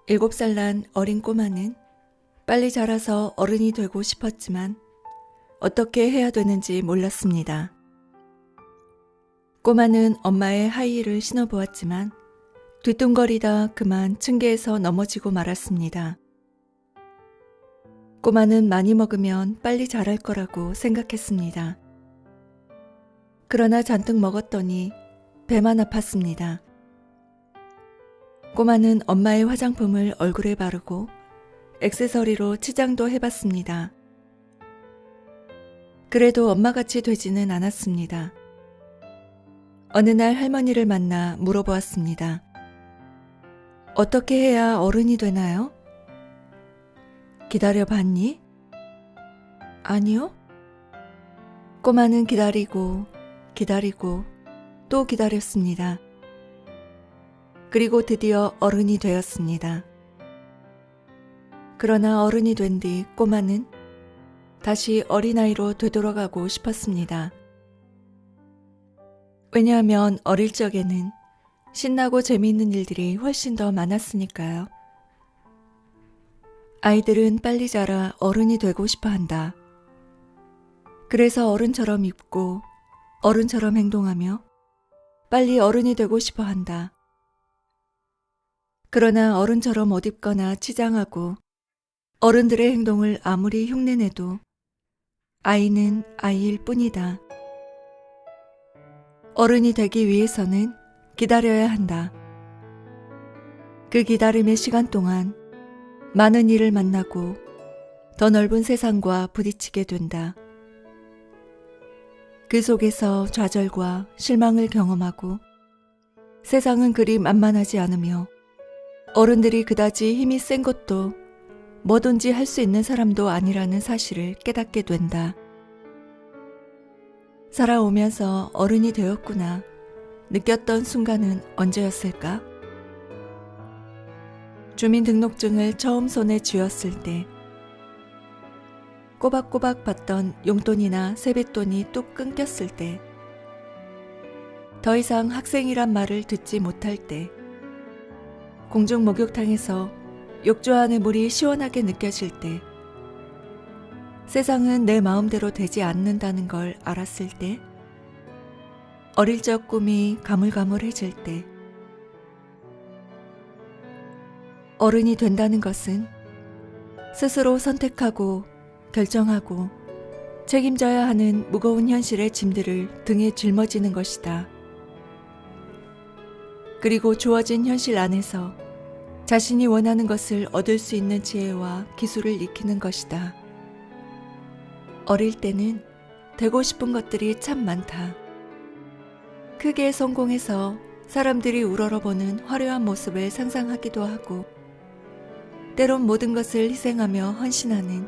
7살 난 어린 꼬마는 빨리 자라서 어른이 되고 싶었지만 어떻게 해야 되는지 몰랐습니다. 꼬마는 엄마의 하이힐을 신어보았지만 뒤뚱거리다 그만 층계에서 넘어지고 말았습니다. 꼬마는 많이 먹으면 빨리 자랄 거라고 생각했습니다. 그러나 잔뜩 먹었더니 배만 아팠습니다. 꼬마는 엄마의 화장품을 얼굴에 바르고 액세서리로 치장도 해봤습니다. 그래도 엄마같이 되지는 않았습니다. 어느 날 할머니를 만나 물어보았습니다. 어떻게 해야 어른이 되나요? 기다려봤니? 아니요. 꼬마는 기다리고 또 기다렸습니다. 그리고 드디어 어른이 되었습니다. 그러나 어른이 된 뒤 꼬마는 다시 어린아이로 되돌아가고 싶었습니다. 왜냐하면 어릴 적에는 신나고 재미있는 일들이 훨씬 더 많았으니까요. 아이들은 빨리 자라 어른이 되고 싶어 한다. 그래서 어른처럼 입고 어른처럼 행동하며 빨리 어른이 되고 싶어 한다. 그러나 어른처럼 옷 입거나 치장하고 어른들의 행동을 아무리 흉내내도 아이는 아이일 뿐이다. 어른이 되기 위해서는 기다려야 한다. 그 기다림의 시간 동안 많은 일을 만나고 더 넓은 세상과 부딪히게 된다. 그 속에서 좌절과 실망을 경험하고 세상은 그리 만만하지 않으며 어른들이 그다지 힘이 센 것도 뭐든지 할 수 있는 사람도 아니라는 사실을 깨닫게 된다. 살아오면서 어른이 되었구나 느꼈던 순간은 언제였을까? 주민등록증을 처음 손에 쥐었을 때, 꼬박꼬박 받던 용돈이나 세뱃돈이 뚝 끊겼을 때, 더 이상 학생이란 말을 듣지 못할 때, 공중 목욕탕에서 욕조안의 물이 시원하게 느껴질 때, 세상은 내 마음대로 되지 않는다는 걸 알았을 때, 어릴 적 꿈이 가물가물해질 때, 어른이 된다는 것은 스스로 선택하고 결정하고 책임져야 하는 무거운 현실의 짐들을 등에 짊어지는 것이다. 그리고 주어진 현실 안에서 자신이 원하는 것을 얻을 수 있는 지혜와 기술을 익히는 것이다. 어릴 때는 되고 싶은 것들이 참 많다. 크게 성공해서 사람들이 우러러보는 화려한 모습을 상상하기도 하고, 때론 모든 것을 희생하며 헌신하는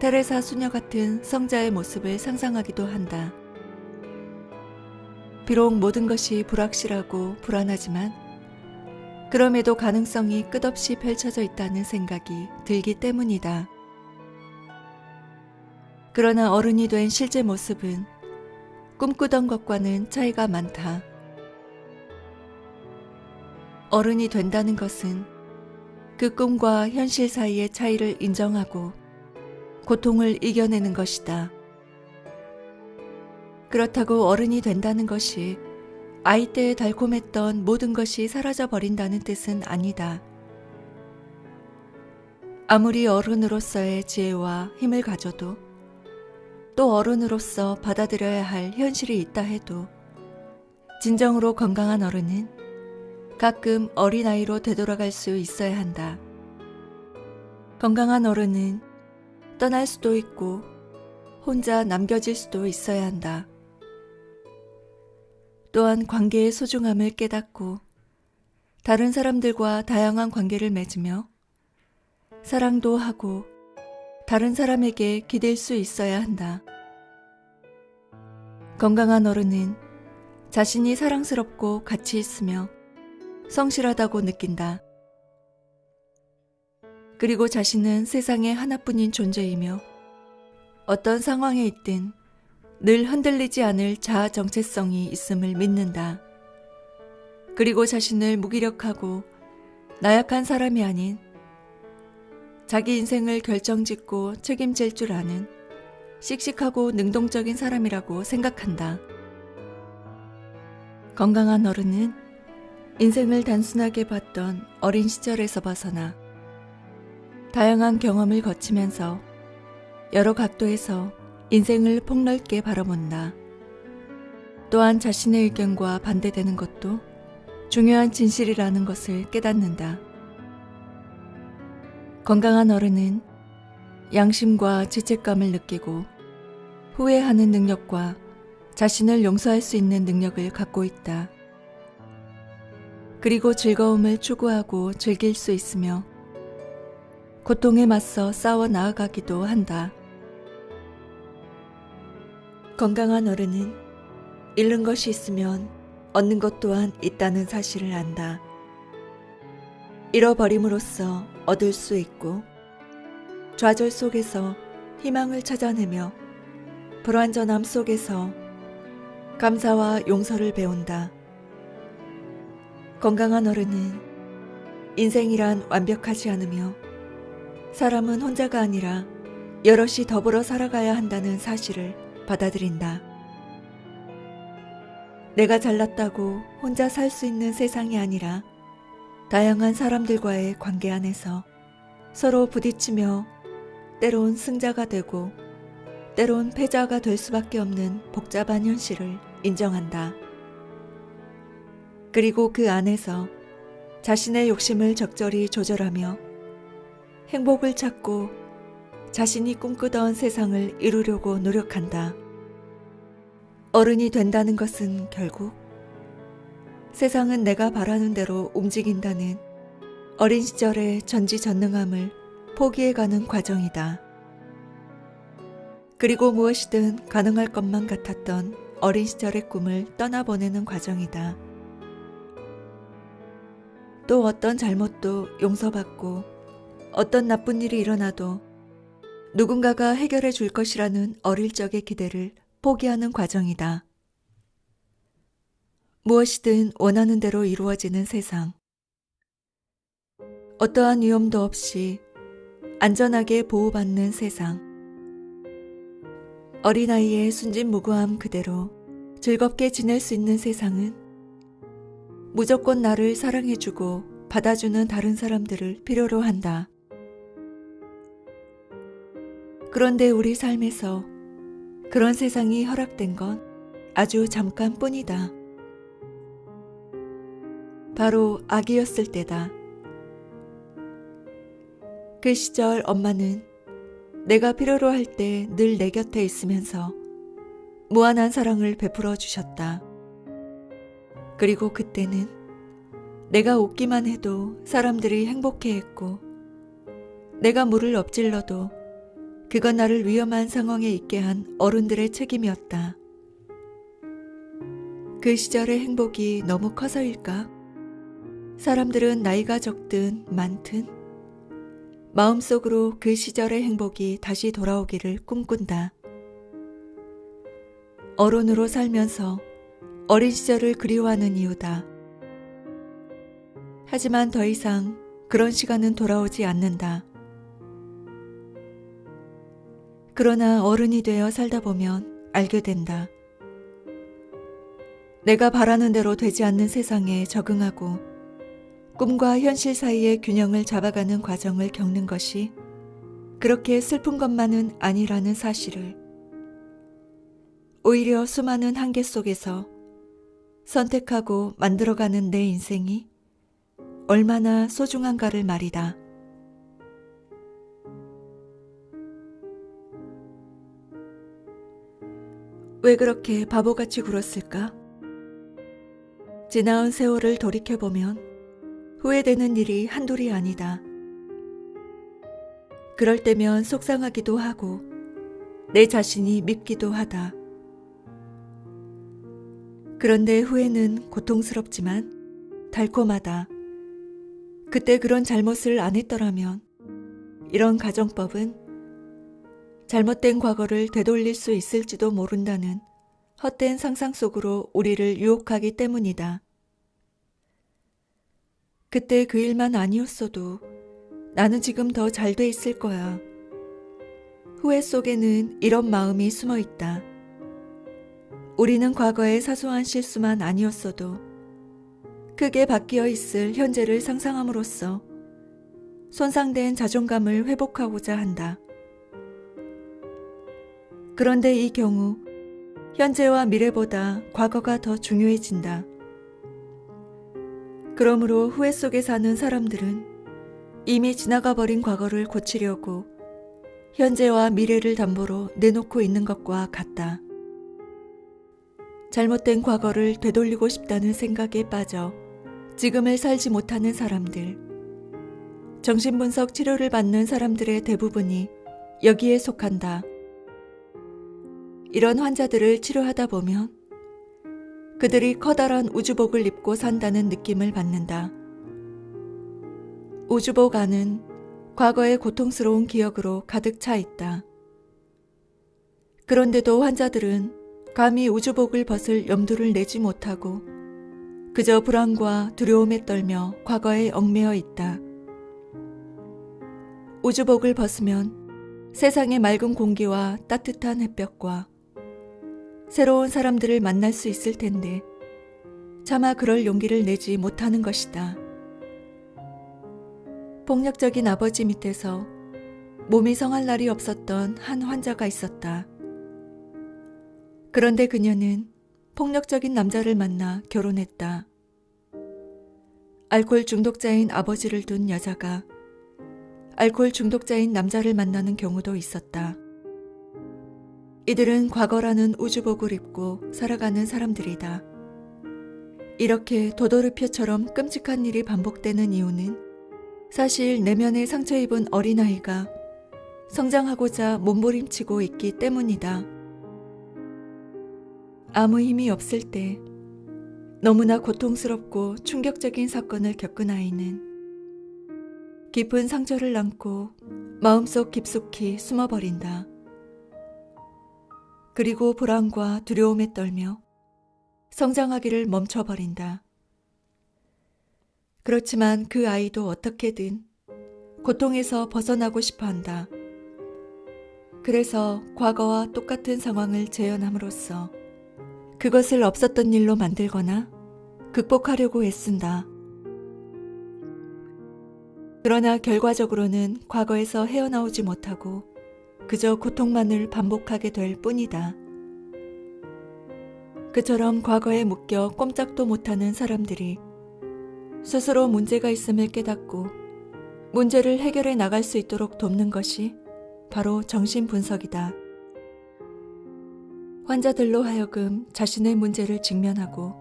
테레사 수녀 같은 성자의 모습을 상상하기도 한다. 비록 모든 것이 불확실하고 불안하지만 그럼에도 가능성이 끝없이 펼쳐져 있다는 생각이 들기 때문이다. 그러나 어른이 된 실제 모습은 꿈꾸던 것과는 차이가 많다. 어른이 된다는 것은 그 꿈과 현실 사이의 차이를 인정하고 고통을 이겨내는 것이다. 그렇다고 어른이 된다는 것이 아이 때에 달콤했던 모든 것이 사라져 버린다는 뜻은 아니다. 아무리 어른으로서의 지혜와 힘을 가져도 또 어른으로서 받아들여야 할 현실이 있다 해도 진정으로 건강한 어른은 가끔 어린아이로 되돌아갈 수 있어야 한다. 건강한 어른은 떠날 수도 있고 혼자 남겨질 수도 있어야 한다. 또한 관계의 소중함을 깨닫고 다른 사람들과 다양한 관계를 맺으며 사랑도 하고 다른 사람에게 기댈 수 있어야 한다. 건강한 어른은 자신이 사랑스럽고 가치 있으며 성실하다고 느낀다. 그리고 자신은 세상에 하나뿐인 존재이며 어떤 상황에 있든 늘 흔들리지 않을 자아 정체성이 있음을 믿는다. 그리고 자신을 무기력하고 나약한 사람이 아닌 자기 인생을 결정짓고 책임질 줄 아는 씩씩하고 능동적인 사람이라고 생각한다. 건강한 어른은 인생을 단순하게 봤던 어린 시절에서 벗어나 다양한 경험을 거치면서 여러 각도에서 인생을 폭넓게 바라본다. 또한 자신의 의견과 반대되는 것도 중요한 진실이라는 것을 깨닫는다. 건강한 어른은 양심과 죄책감을 느끼고 후회하는 능력과 자신을 용서할 수 있는 능력을 갖고 있다. 그리고 즐거움을 추구하고 즐길 수 있으며 고통에 맞서 싸워 나아가기도 한다. 건강한 어른은 잃는 것이 있으면 얻는 것 또한 있다는 사실을 안다. 잃어버림으로써 얻을 수 있고 좌절 속에서 희망을 찾아내며 불완전함 속에서 감사와 용서를 배운다. 건강한 어른은 인생이란 완벽하지 않으며 사람은 혼자가 아니라 여럿이 더불어 살아가야 한다는 사실을 받아들인다. 내가 잘났다고 혼자 살 수 있는 세상이 아니라 다양한 사람들과의 관계 안에서 서로 부딪히며 때론 승자가 되고 때론 패자가 될 수밖에 없는 복잡한 현실을 인정한다. 그리고 그 안에서 자신의 욕심을 적절히 조절하며 행복을 찾고 자신이 꿈꾸던 세상을 이루려고 노력한다. 어른이 된다는 것은 결국 세상은 내가 바라는 대로 움직인다는 어린 시절의 전지전능함을 포기해가는 과정이다. 그리고 무엇이든 가능할 것만 같았던 어린 시절의 꿈을 떠나보내는 과정이다. 또 어떤 잘못도 용서받고 어떤 나쁜 일이 일어나도 누군가가 해결해 줄 것이라는 어릴 적의 기대를 포기하는 과정이다. 무엇이든 원하는 대로 이루어지는 세상. 어떠한 위험도 없이 안전하게 보호받는 세상. 어린아이의 순진무구함 그대로 즐겁게 지낼 수 있는 세상은 무조건 나를 사랑해주고 받아주는 다른 사람들을 필요로 한다. 그런데 우리 삶에서 그런 세상이 허락된 건 아주 잠깐뿐이다. 바로 아기였을 때다. 그 시절 엄마는 내가 필요로 할 때 늘 내 곁에 있으면서 무한한 사랑을 베풀어 주셨다. 그리고 그때는 내가 웃기만 해도 사람들이 행복해했고 내가 물을 엎질러도 그건 나를 위험한 상황에 있게 한 어른들의 책임이었다. 그 시절의 행복이 너무 커서일까? 사람들은 나이가 적든 많든 마음속으로 그 시절의 행복이 다시 돌아오기를 꿈꾼다. 어른으로 살면서 어린 시절을 그리워하는 이유다. 하지만 더 이상 그런 시간은 돌아오지 않는다. 그러나 어른이 되어 살다 보면 알게 된다. 내가 바라는 대로 되지 않는 세상에 적응하고 꿈과 현실 사이의 균형을 잡아가는 과정을 겪는 것이 그렇게 슬픈 것만은 아니라는 사실을, 오히려 수많은 한계 속에서 선택하고 만들어가는 내 인생이 얼마나 소중한가를 말이다. 왜 그렇게 바보같이 굴었을까? 지나온 세월을 돌이켜보면 후회되는 일이 한둘이 아니다. 그럴 때면 속상하기도 하고 내 자신이 밉기도 하다. 그런데 후회는 고통스럽지만 달콤하다. 그때 그런 잘못을 안 했더라면 이런 가정법은 잘못된 과거를 되돌릴 수 있을지도 모른다는 헛된 상상 속으로 우리를 유혹하기 때문이다. 그때 그 일만 아니었어도 나는 지금 더 잘 돼 있을 거야. 후회 속에는 이런 마음이 숨어 있다. 우리는 과거의 사소한 실수만 아니었어도 크게 바뀌어 있을 현재를 상상함으로써 손상된 자존감을 회복하고자 한다. 그런데 이 경우 현재와 미래보다 과거가 더 중요해진다. 그러므로 후회 속에 사는 사람들은 이미 지나가 버린 과거를 고치려고 현재와 미래를 담보로 내놓고 있는 것과 같다. 잘못된 과거를 되돌리고 싶다는 생각에 빠져 지금을 살지 못하는 사람들, 정신분석 치료를 받는 사람들의 대부분이 여기에 속한다. 이런 환자들을 치료하다 보면 그들이 커다란 우주복을 입고 산다는 느낌을 받는다. 우주복 안은 과거의 고통스러운 기억으로 가득 차 있다. 그런데도 환자들은 감히 우주복을 벗을 염두를 내지 못하고 그저 불안과 두려움에 떨며 과거에 얽매여 있다. 우주복을 벗으면 세상의 맑은 공기와 따뜻한 햇볕과 새로운 사람들을 만날 수 있을 텐데 차마 그럴 용기를 내지 못하는 것이다. 폭력적인 아버지 밑에서 몸이 성할 날이 없었던 한 환자가 있었다. 그런데 그녀는 폭력적인 남자를 만나 결혼했다. 알코올 중독자인 아버지를 둔 여자가 알코올 중독자인 남자를 만나는 경우도 있었다. 이들은 과거라는 우주복을 입고 살아가는 사람들이다. 이렇게 도도르표처럼 끔찍한 일이 반복되는 이유는 사실 내면에 상처 입은 어린아이가 성장하고자 몸부림치고 있기 때문이다. 아무 힘이 없을 때 너무나 고통스럽고 충격적인 사건을 겪은 아이는 깊은 상처를 안고 마음속 깊숙이 숨어버린다. 그리고 불안과 두려움에 떨며 성장하기를 멈춰버린다. 그렇지만 그 아이도 어떻게든 고통에서 벗어나고 싶어 한다. 그래서 과거와 똑같은 상황을 재현함으로써 그것을 없었던 일로 만들거나 극복하려고 애쓴다. 그러나 결과적으로는 과거에서 헤어나오지 못하고 그저 고통만을 반복하게 될 뿐이다. 그처럼 과거에 묶여 꼼짝도 못하는 사람들이 스스로 문제가 있음을 깨닫고 문제를 해결해 나갈 수 있도록 돕는 것이 바로 정신분석이다. 환자들로 하여금 자신의 문제를 직면하고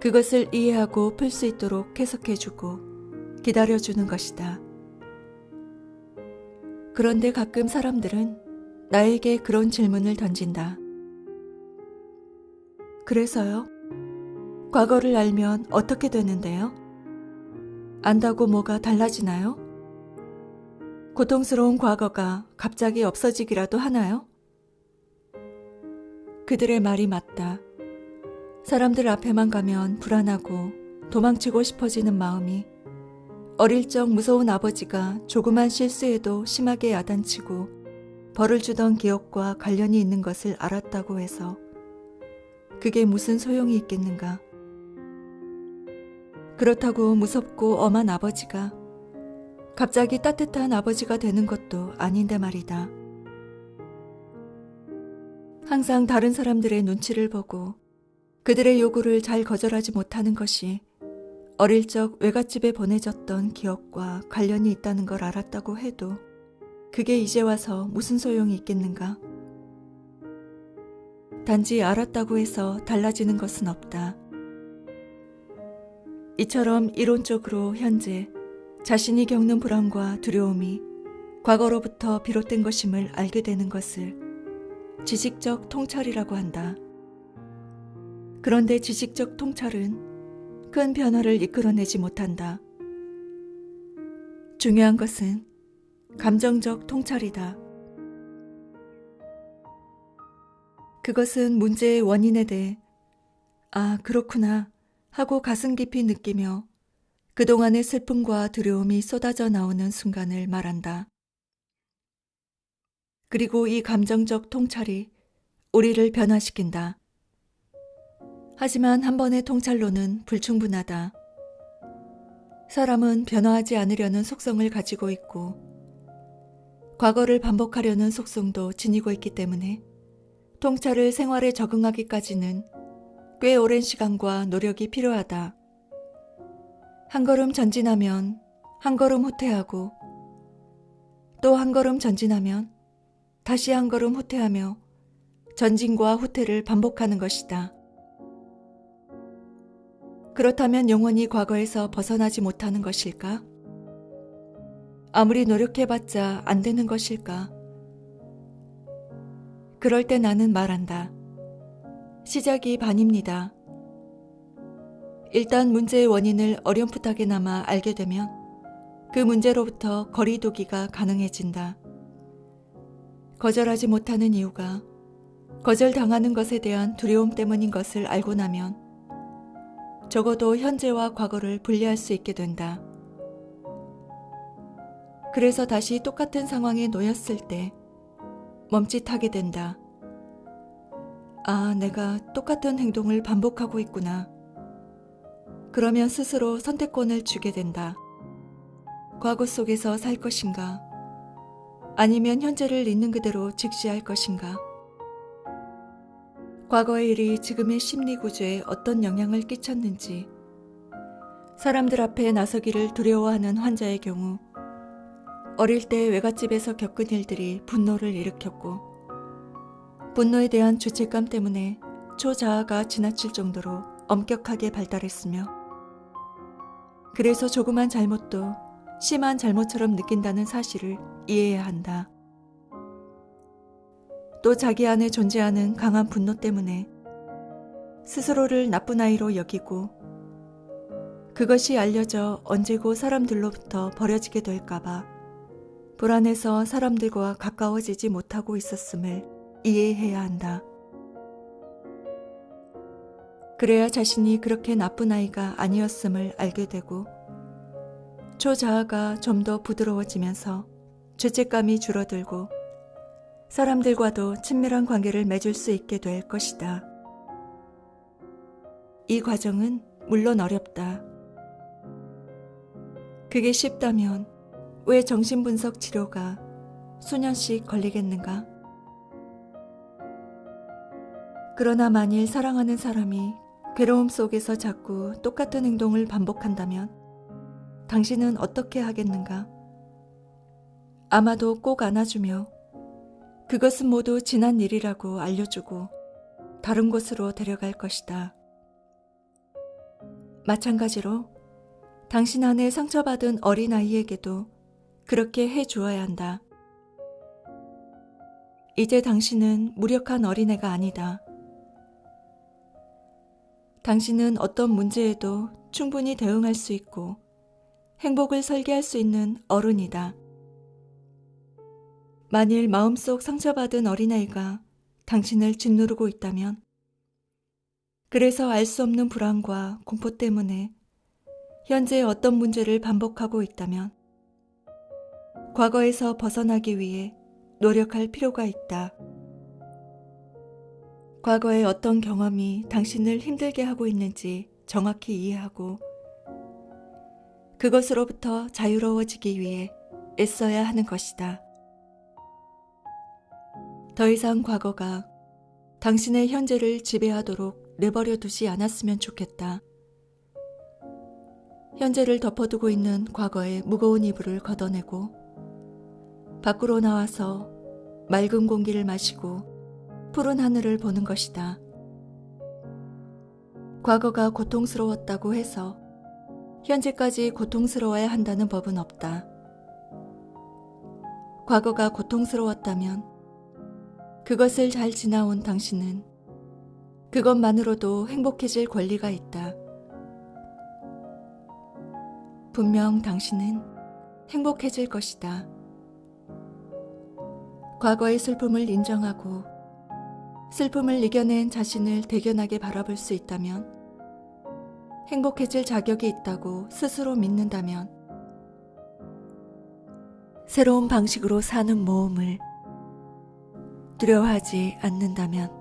그것을 이해하고 풀 수 있도록 해석해주고 기다려주는 것이다. 그런데 가끔 사람들은 나에게 그런 질문을 던진다. 그래서요? 과거를 알면 어떻게 되는데요? 안다고 뭐가 달라지나요? 고통스러운 과거가 갑자기 없어지기라도 하나요? 그들의 말이 맞다. 사람들 앞에만 가면 불안하고 도망치고 싶어지는 마음이 어릴 적 무서운 아버지가 조그만 실수에도 심하게 야단치고 벌을 주던 기억과 관련이 있는 것을 알았다고 해서 그게 무슨 소용이 있겠는가? 그렇다고 무섭고 엄한 아버지가 갑자기 따뜻한 아버지가 되는 것도 아닌데 말이다. 항상 다른 사람들의 눈치를 보고 그들의 요구를 잘 거절하지 못하는 것이 어릴 적 외갓집에 보내졌던 기억과 관련이 있다는 걸 알았다고 해도 그게 이제 와서 무슨 소용이 있겠는가? 단지 알았다고 해서 달라지는 것은 없다. 이처럼 이론적으로 현재 자신이 겪는 불안과 두려움이 과거로부터 비롯된 것임을 알게 되는 것을 지식적 통찰이라고 한다. 그런데 지식적 통찰은 큰 변화를 이끌어내지 못한다. 중요한 것은 감정적 통찰이다. 그것은 문제의 원인에 대해 아, 그렇구나 하고 가슴 깊이 느끼며 그동안의 슬픔과 두려움이 쏟아져 나오는 순간을 말한다. 그리고 이 감정적 통찰이 우리를 변화시킨다. 하지만 한 번의 통찰로는 불충분하다. 사람은 변화하지 않으려는 속성을 가지고 있고 과거를 반복하려는 속성도 지니고 있기 때문에 통찰을 생활에 적응하기까지는 꽤 오랜 시간과 노력이 필요하다. 한 걸음 전진하면 한 걸음 후퇴하고 또 한 걸음 전진하면 다시 한 걸음 후퇴하며 전진과 후퇴를 반복하는 것이다. 그렇다면 영원히 과거에서 벗어나지 못하는 것일까? 아무리 노력해봤자 안 되는 것일까? 그럴 때 나는 말한다. 시작이 반입니다. 일단 문제의 원인을 어렴풋하게나마 알게 되면 그 문제로부터 거리두기가 가능해진다. 거절하지 못하는 이유가 거절당하는 것에 대한 두려움 때문인 것을 알고 나면 적어도 현재와 과거를 분리할 수 있게 된다. 그래서 다시 똑같은 상황에 놓였을 때 멈칫하게 된다. 아, 내가 똑같은 행동을 반복하고 있구나. 그러면 스스로 선택권을 주게 된다. 과거 속에서 살 것인가? 아니면 현재를 있는 그대로 직시할 것인가? 과거의 일이 지금의 심리 구조에 어떤 영향을 끼쳤는지, 사람들 앞에 나서기를 두려워하는 환자의 경우 어릴 때 외갓집에서 겪은 일들이 분노를 일으켰고 분노에 대한 죄책감 때문에 초자아가 지나칠 정도로 엄격하게 발달했으며 그래서 조그만 잘못도 심한 잘못처럼 느낀다는 사실을 이해해야 한다. 또 자기 안에 존재하는 강한 분노 때문에 스스로를 나쁜 아이로 여기고 그것이 알려져 언제고 사람들로부터 버려지게 될까봐 불안해서 사람들과 가까워지지 못하고 있었음을 이해해야 한다. 그래야 자신이 그렇게 나쁜 아이가 아니었음을 알게 되고 초자아가 좀 더 부드러워지면서 죄책감이 줄어들고 사람들과도 친밀한 관계를 맺을 수 있게 될 것이다. 이 과정은 물론 어렵다. 그게 쉽다면 왜 정신분석 치료가 수년씩 걸리겠는가? 그러나 만일 사랑하는 사람이 괴로움 속에서 자꾸 똑같은 행동을 반복한다면 당신은 어떻게 하겠는가? 아마도 꼭 안아주며 그것은 모두 지난 일이라고 알려주고 다른 곳으로 데려갈 것이다. 마찬가지로 당신 안에 상처받은 어린아이에게도 그렇게 해주어야 한다. 이제 당신은 무력한 어린애가 아니다. 당신은 어떤 문제에도 충분히 대응할 수 있고 행복을 설계할 수 있는 어른이다. 만일 마음속 상처받은 어린아이가 당신을 짓누르고 있다면 그래서 알 수 없는 불안과 공포 때문에 현재 어떤 문제를 반복하고 있다면 과거에서 벗어나기 위해 노력할 필요가 있다. 과거의 어떤 경험이 당신을 힘들게 하고 있는지 정확히 이해하고 그것으로부터 자유로워지기 위해 애써야 하는 것이다. 더 이상 과거가 당신의 현재를 지배하도록 내버려 두지 않았으면 좋겠다. 현재를 덮어두고 있는 과거의 무거운 이불을 걷어내고 밖으로 나와서 맑은 공기를 마시고 푸른 하늘을 보는 것이다. 과거가 고통스러웠다고 해서 현재까지 고통스러워야 한다는 법은 없다. 과거가 고통스러웠다면 그것을 잘 지나온 당신은 그것만으로도 행복해질 권리가 있다. 분명 당신은 행복해질 것이다. 과거의 슬픔을 인정하고 슬픔을 이겨낸 자신을 대견하게 바라볼 수 있다면 행복해질 자격이 있다고 스스로 믿는다면, 새로운 방식으로 사는 모험을 두려워하지 않는다면,